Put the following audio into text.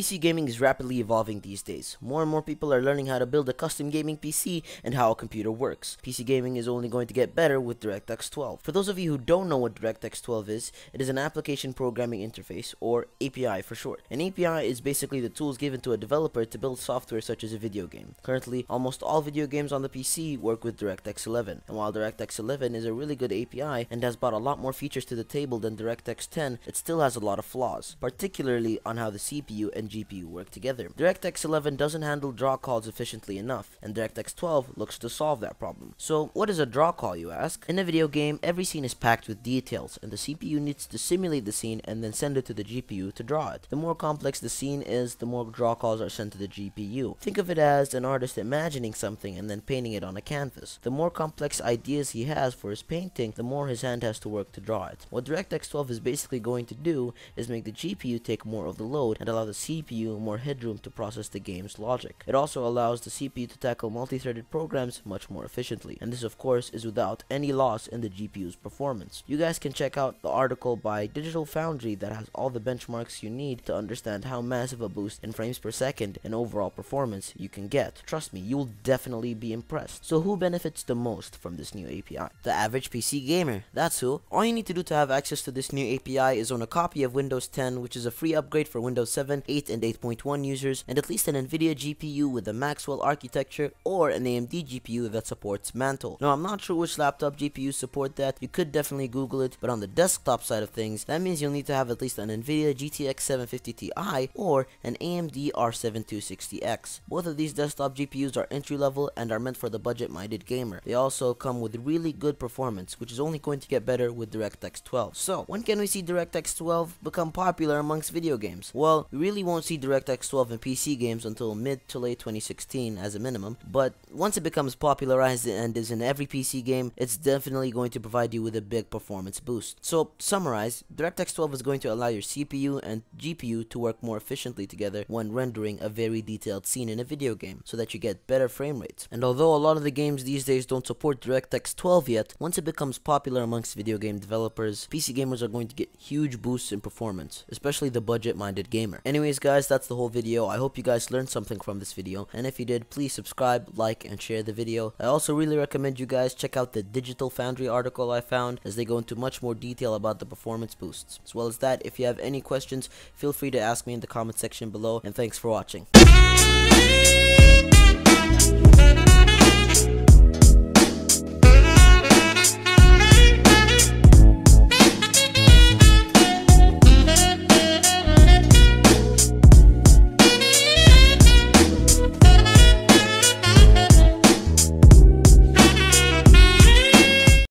PC gaming is rapidly evolving these days. More and more people are learning how to build a custom gaming PC and how a computer works. PC gaming is only going to get better with DirectX 12. For those of you who don't know what DirectX 12 is, it is an application programming interface, or API for short. An API is basically the tools given to a developer to build software such as a video game. Currently, almost all video games on the PC work with DirectX 11, and while DirectX 11 is a really good API and has brought a lot more features to the table than DirectX 10, it still has a lot of flaws, particularly on how the CPU and GPU work together. DirectX 11 doesn't handle draw calls efficiently enough, and DirectX 12 looks to solve that problem. So, what is a draw call, you ask? In a video game, every scene is packed with details, and the CPU needs to simulate the scene and then send it to the GPU to draw it. The more complex the scene is, the more draw calls are sent to the GPU. Think of it as an artist imagining something and then painting it on a canvas. The more complex ideas he has for his painting, the more his hand has to work to draw it. What DirectX 12 is basically going to do is make the GPU take more of the load and allow the CPU more headroom to process the game's logic. It also allows the CPU to tackle multi-threaded programs much more efficiently, and this of course is without any loss in the GPU's performance. You guys can check out the article by Digital Foundry that has all the benchmarks you need to understand how massive a boost in frames per second and overall performance you can get. Trust me, you'll definitely be impressed. So who benefits the most from this new API? The average PC gamer, that's who. All you need to do to have access to this new API is own a copy of Windows 10, which is a free upgrade for Windows 7, 8, and 8.1 users, and at least an NVIDIA GPU with a Maxwell architecture or an AMD GPU that supports Mantle. Now, I'm not sure which laptop GPUs support that. You could definitely Google it, but on the desktop side of things, that means you'll need to have at least an NVIDIA GTX 750 Ti or an AMD R7 260X. Both of these desktop GPUs are entry level and are meant for the budget-minded gamer. They also come with really good performance, which is only going to get better with DirectX 12. So, when can we see DirectX 12 become popular amongst video games? Well, we really won't see DirectX 12 in PC games until mid to late 2016 as a minimum, but once it becomes popularized and is in every PC game, it's definitely going to provide you with a big performance boost. So, to summarize, DirectX 12 is going to allow your CPU and GPU to work more efficiently together when rendering a very detailed scene in a video game, so that you get better frame rates. And although a lot of the games these days don't support DirectX 12 yet, once it becomes popular amongst video game developers, PC gamers are going to get huge boosts in performance, especially the budget-minded gamer. Anyways guys, that's the whole video. I hope you guys learned something from this video, and if you did, please subscribe, like, and share the video. I also really recommend you guys check out the Digital Foundry article I found, as they go into much more detail about the performance boosts. As well as that, if you have any questions, feel free to ask me in the comment section below, and thanks for watching.